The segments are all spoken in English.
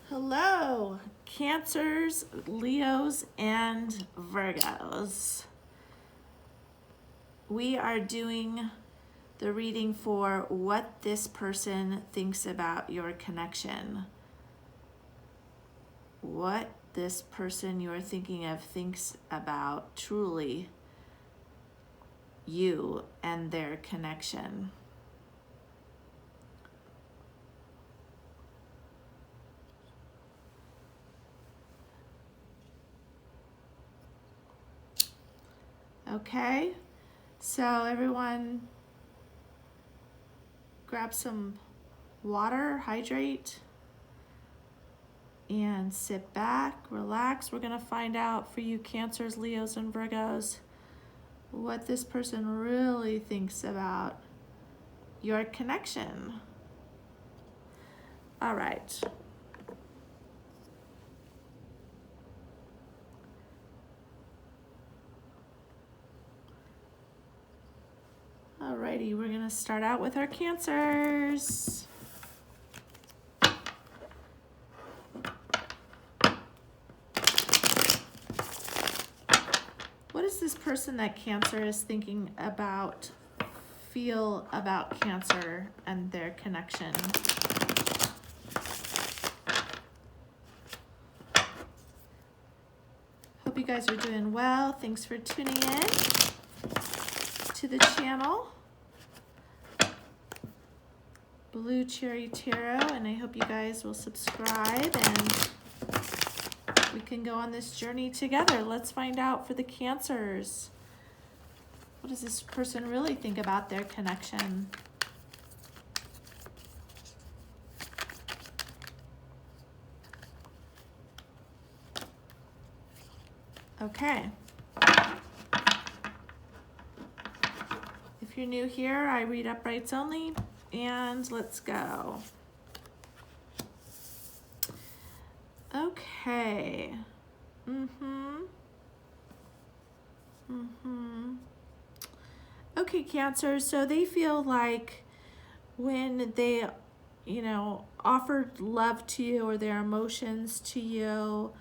Hello, Cancers, Leos, and Virgos. We are doing the reading for what this person thinks about your connection. What this person you're thinking of thinks about truly you and their connection. Okay, so everyone grab some water, hydrate, and sit back, relax. We're gonna find out for you Cancers, Leos, and Virgos what this person really thinks about your connection. All right. Alrighty, we're gonna start out with our Cancers. What does this person that Cancer is thinking about feel about Cancer and their connection? Hope you guys are doing well. Thanks for tuning in to the channel, BlueCherryTarot, and I hope you guys will subscribe and we can go on this journey together. Let's find out for the Cancers. What does this person really think about their connection? Okay. If you're new here, I read uprights only, and let's go. Okay. Okay, Cancer, so they feel like when they, offered love to you or their emotions to you,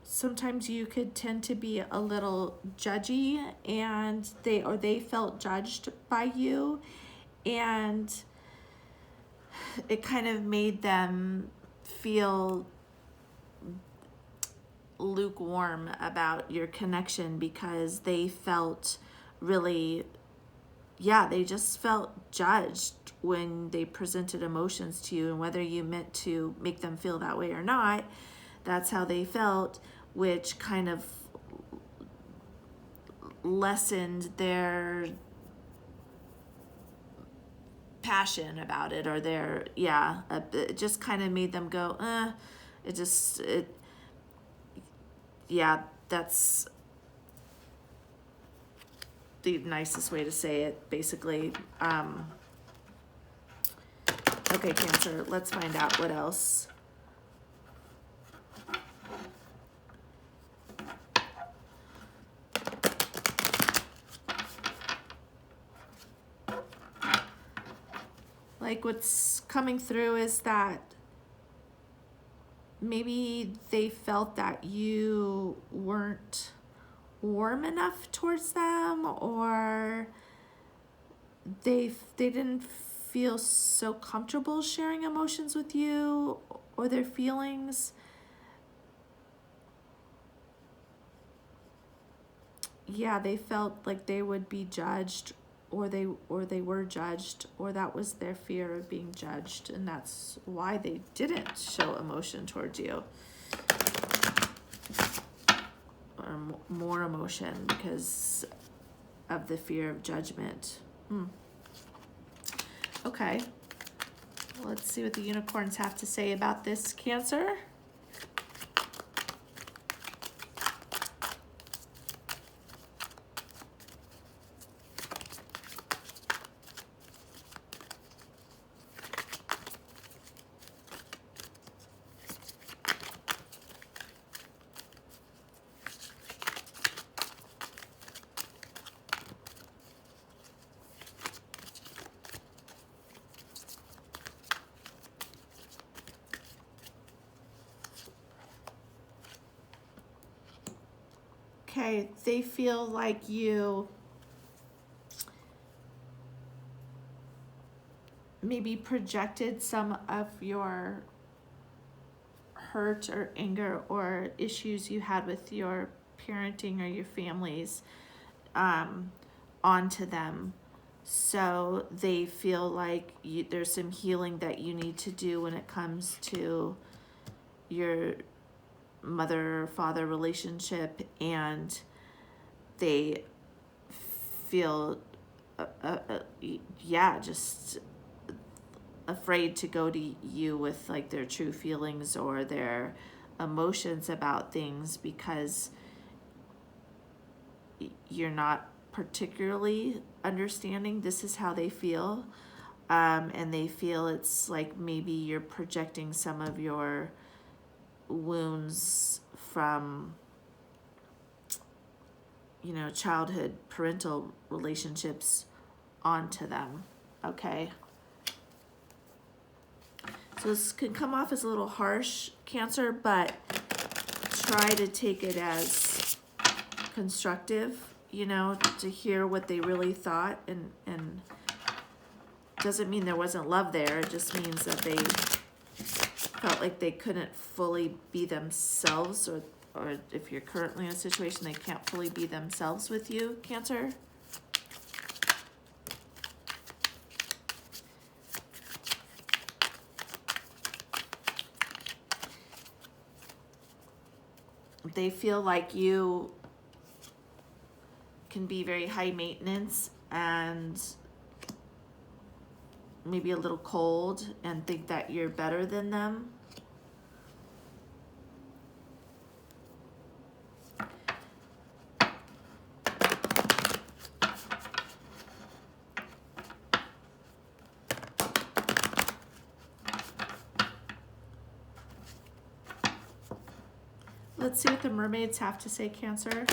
sometimes you could tend to be a little judgy, and they felt judged by you, and it kind of made them feel lukewarm about your connection because they felt really, they just felt judged when they presented emotions to you, and whether you meant to make them feel that way or not, that's how they felt, which kind of lessened their passion about it, or their, it just kind of made them go, that's the nicest way to say it, basically. Okay, Cancer, let's find out what else. Like, what's coming through is that maybe they felt that you weren't warm enough towards them, or they didn't feel so comfortable sharing emotions with you or their feelings. Yeah, they felt like they would be judged, or they were judged, or that was their fear of being judged, and that's why they didn't show emotion towards you, or more emotion, because of the fear of judgment. Okay, let's see what the unicorns have to say about this, Cancer. Okay, they feel like you maybe projected some of your hurt or anger or issues you had with your parenting or your families onto them. So they feel like there's some healing that you need to do when it comes to your mother or father relationship, and they feel just afraid to go to you with like their true feelings or their emotions about things, because you're not particularly understanding. This is how they feel, and they feel it's like maybe you're projecting some of your wounds from childhood parental relationships onto them. Okay, so this can come off as a little harsh, Cancer, but try to take it as constructive, to hear what they really thought, and doesn't mean there wasn't love there. It just means that they felt like they couldn't fully be themselves, or if you're currently in a situation they can't fully be themselves with you, Cancer. They feel like you can be very high maintenance and maybe a little cold and think that you're better than them. Let's see what the mermaids have to say, Cancer.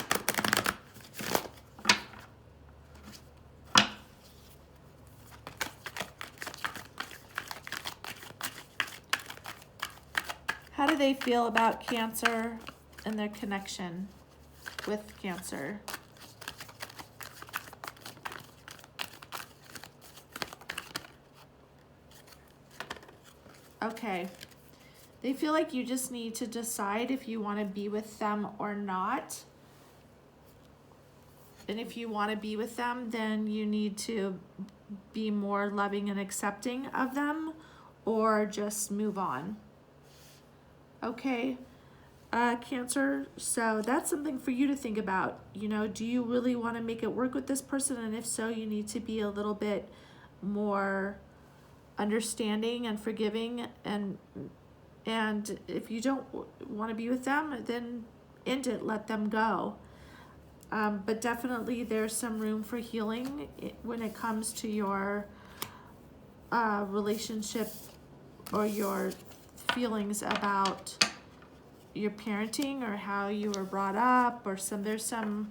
How do they feel about Cancer and their connection with Cancer? Okay. They feel like you just need to decide if you want to be with them or not. And if you want to be with them, then you need to be more loving and accepting of them, or just move on. Okay, Cancer, so that's something for you to think about. Do you really want to make it work with this person? And if so, you need to be a little bit more understanding and forgiving, and if you don't want to be with them, then end it, let them go. But definitely there's some room for healing when it comes to your relationship or your feelings about your parenting or how you were brought up, or there's some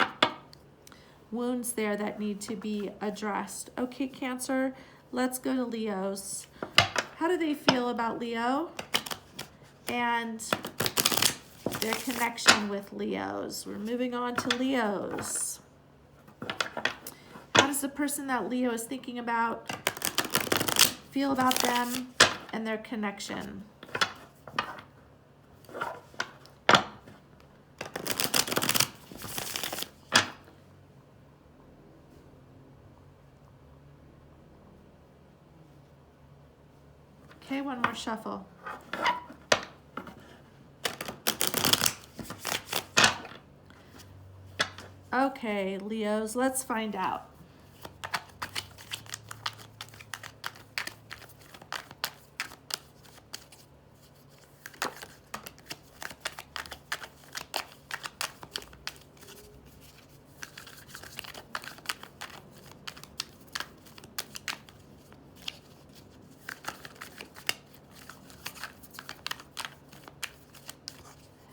wounds there that need to be addressed. Okay, Cancer, let's go to Leos. How do they feel about Leo and their connection with Leos? We're moving on to Leos. How does the person that Leo is thinking about feel about them and their connection? Okay, one more shuffle. Okay, Leos, let's find out.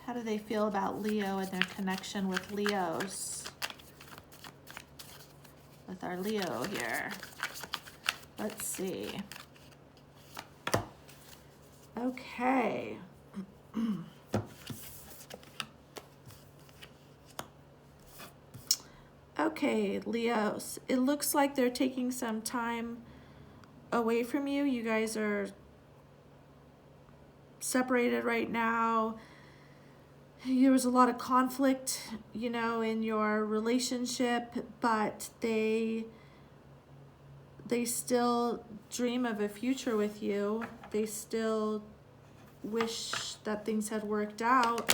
How do they feel about Leo and their connection with Leos? With our Leo here. Let's see. Okay. Okay, Leos, it looks like they're taking some time away from you. You guys are separated right now. There was a lot of conflict, you know, in your relationship, but they still dream of a future with you. They still wish that things had worked out.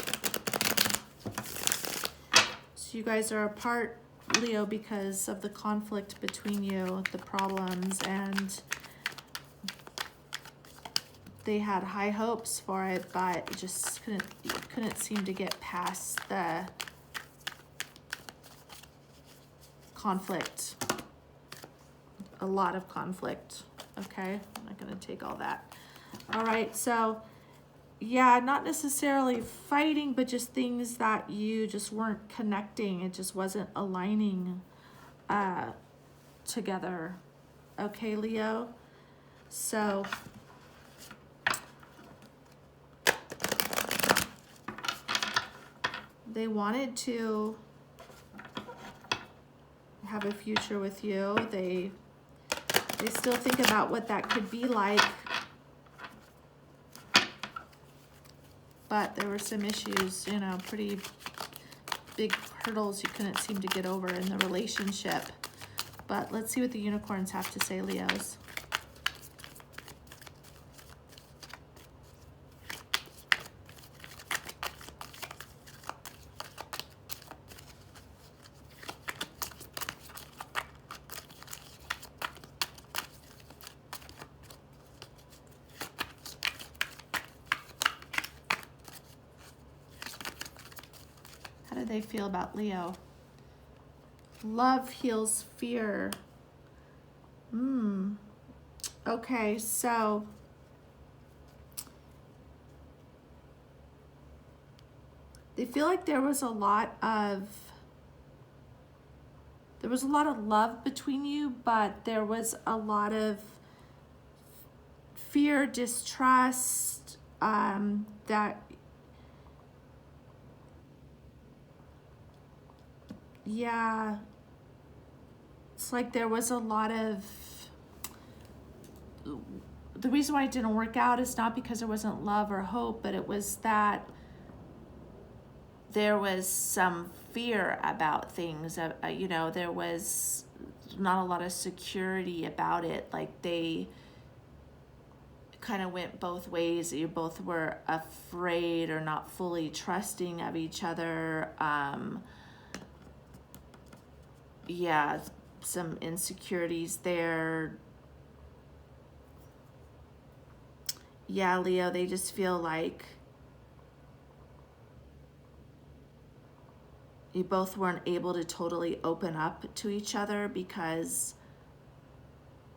So you guys are apart, Leo, because of the conflict between you, the problems, and they had high hopes for it, but it just couldn't seem to get past the conflict. A lot of conflict. Okay, I'm not gonna take all that. All right, so yeah, not necessarily fighting, but just things that you just weren't connecting. It just wasn't aligning together. Okay, Leo. So they wanted to have a future with you. They still think about what that could be like. But there were some issues, you know, pretty big hurdles you couldn't seem to get over in the relationship. But let's see what the unicorns have to say, Leos. How do they feel about Leo? Love heals fear. Okay, so they feel like there was a lot of love between you, but there was a lot of fear, distrust, that yeah, it's like there was a lot of, the reason why it didn't work out is not because there wasn't love or hope, but it was that there was some fear about things. You know, there was not a lot of security about it. Like they kind of went both ways. You both were afraid or not fully trusting of each other. Yeah, some insecurities there. Yeah, Leo, they just feel like you both weren't able to totally open up to each other because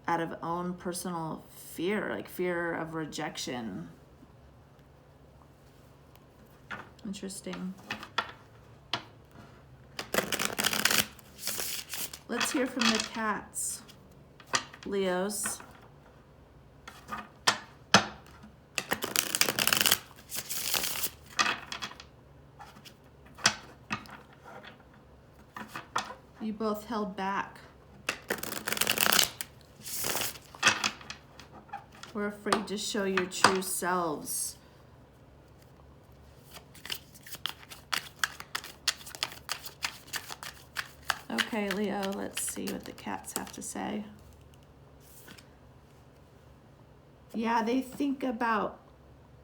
out of own personal fear, like fear of rejection. Interesting. Let's hear from the cats, Leos. You both held back. We're afraid to show your true selves. Okay, Leo, let's see what the cats have to say. Yeah, they think about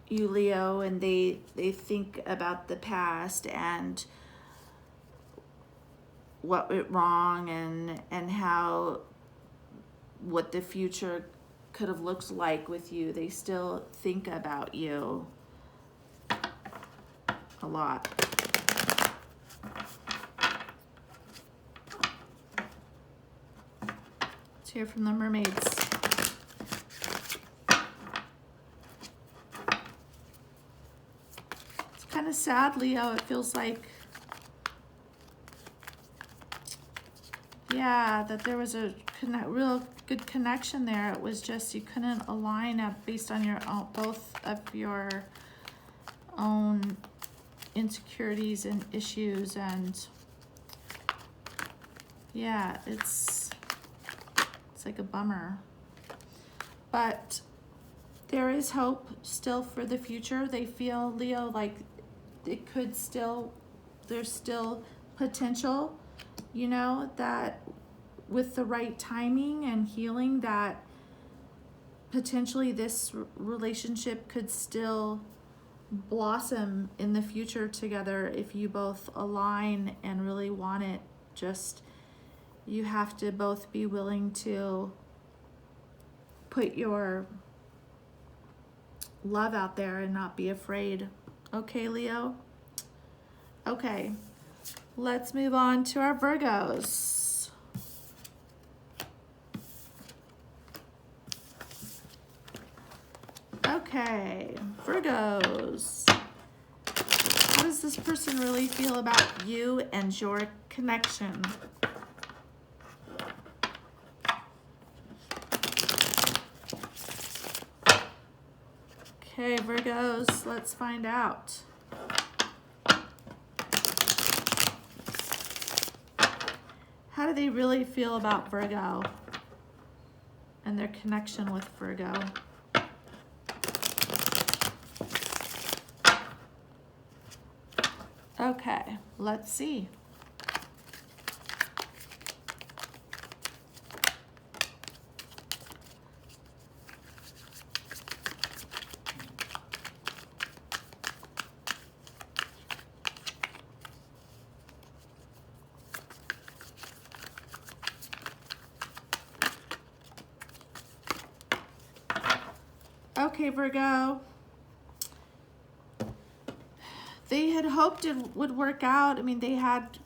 you, Leo, and they think about the past and what went wrong and how, what the future could have looked like with you. They still think about you a lot. Let's hear from the mermaids. It's kind of sad, Leo. It feels like, yeah, that there was a real good connection there. It was just you couldn't align up based on your own, both of your own insecurities and issues, and Yeah, it's like a bummer. But there is hope still for the future. They feel, Leo, like it could still, there's still potential, you know, that with the right timing and healing, that potentially this relationship could still blossom in the future together if you both align and really want it. Just, you have to both be willing to put your love out there and not be afraid. Okay, Leo? Okay, let's move on to our Virgos. Okay, Virgos. How does this person really feel about you and your connection? Okay, Virgos, let's find out. How do they really feel about Virgo and their connection with Virgo? Okay, let's see. Okay, Virgo. They had hoped it would work out. I mean, they had,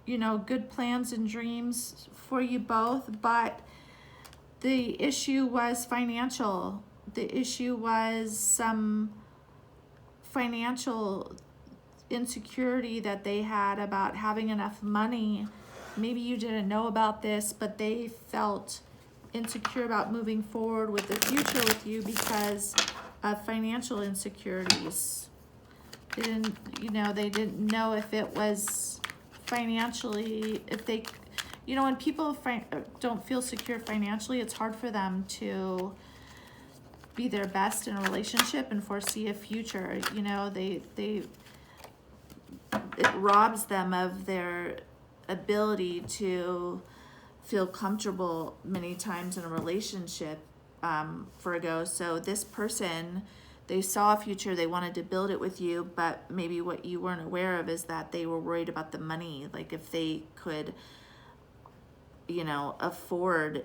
you know, good plans and dreams for you both, but the issue was financial. The issue was some financial insecurity that they had about having enough money. Maybe you didn't know about this, but they felt insecure about moving forward with the future with you because of financial insecurities. They didn't, you know, they didn't know if it was financially, if they, you know, when people don't feel secure financially, it's hard for them to be their best in a relationship and foresee a future. You know, it robs them of their ability to feel comfortable many times in a relationship, Virgo. So this person, they saw a future, they wanted to build it with you, but maybe what you weren't aware of is that they were worried about the money. Like if they could, you know, afford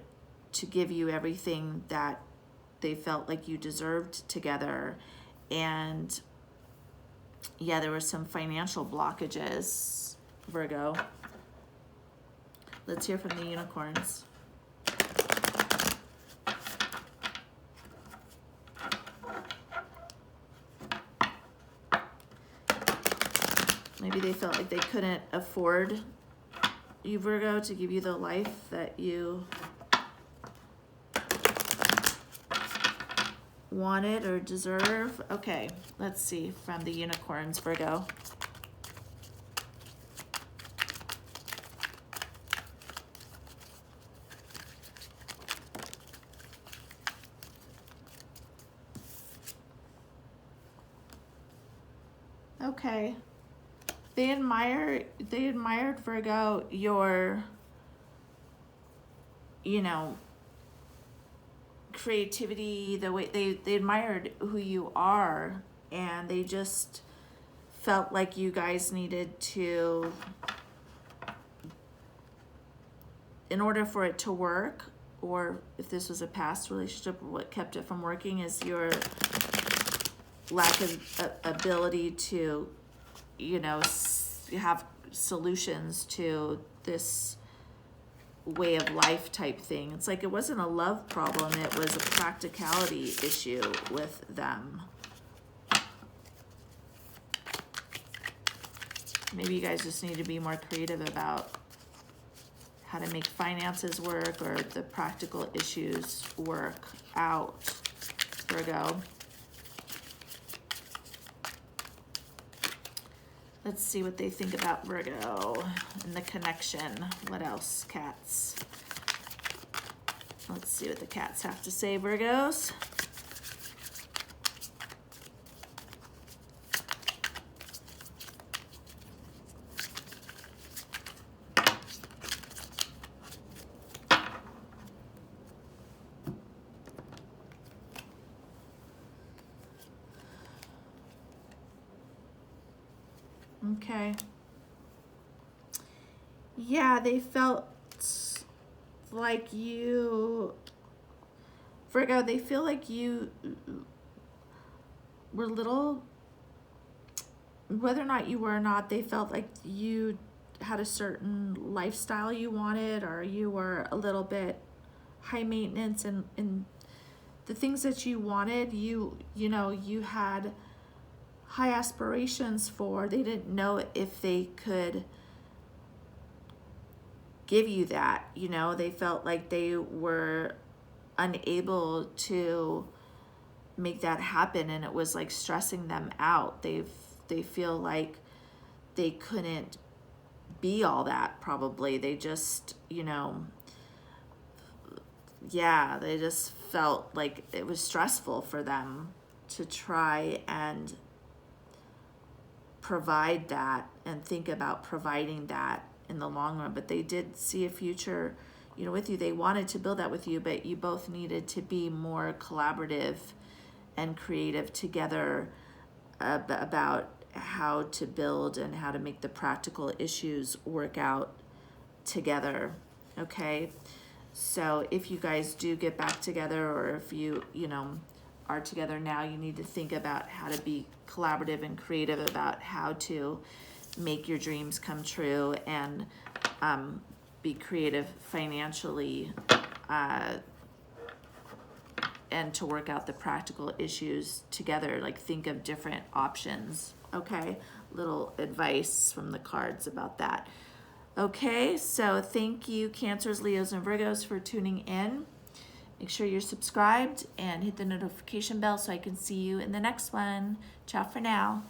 to give you everything that they felt like you deserved together. And yeah, there were some financial blockages, Virgo. Let's hear from the unicorns. Maybe they felt like they couldn't afford you, Virgo, to give you the life that you wanted or deserve. Okay, let's see from the unicorns, Virgo. Okay. They admired, Virgo, your, you know, creativity, the way they admired who you are, and they just felt like you guys needed to, in order for it to work, or if this was a past relationship, what kept it from working is your lack of ability to, you know, have solutions to this way of life type thing. It's like it wasn't a love problem, it was a practicality issue with them. Maybe you guys just need to be more creative about how to make finances work or the practical issues work out, Virgo. Let's see what they think about Virgo and the connection. What else, cats? Let's see what the cats have to say, Virgos. Okay. Yeah, they felt like you, Virgo, they feel like you were little, whether or not you were or not, they felt like you had a certain lifestyle you wanted, or you were a little bit high maintenance, and the things that you wanted, you know, you had high aspirations for. They didn't know if they could give you that, you know. They felt like they were unable to make that happen, and it was like stressing them out. They feel like they couldn't be all that, probably. They just, you know, yeah, they just felt like it was stressful for them to try and provide that and think about providing that in the long run. But they did see a future, you know, with you. They wanted to build that with you, but you both needed to be more collaborative and creative together about how to build and how to make the practical issues work out together. Okay, so if you guys do get back together, or if you know, are together now, you need to think about how to be collaborative and creative about how to make your dreams come true, and be creative financially, and to work out the practical issues together. Like, think of different options. Okay, little advice from the cards about that. Okay, so thank you, Cancers, Leos, and Virgos, for tuning in. Make sure you're subscribed and hit the notification bell so I can see you in the next one. Ciao for now.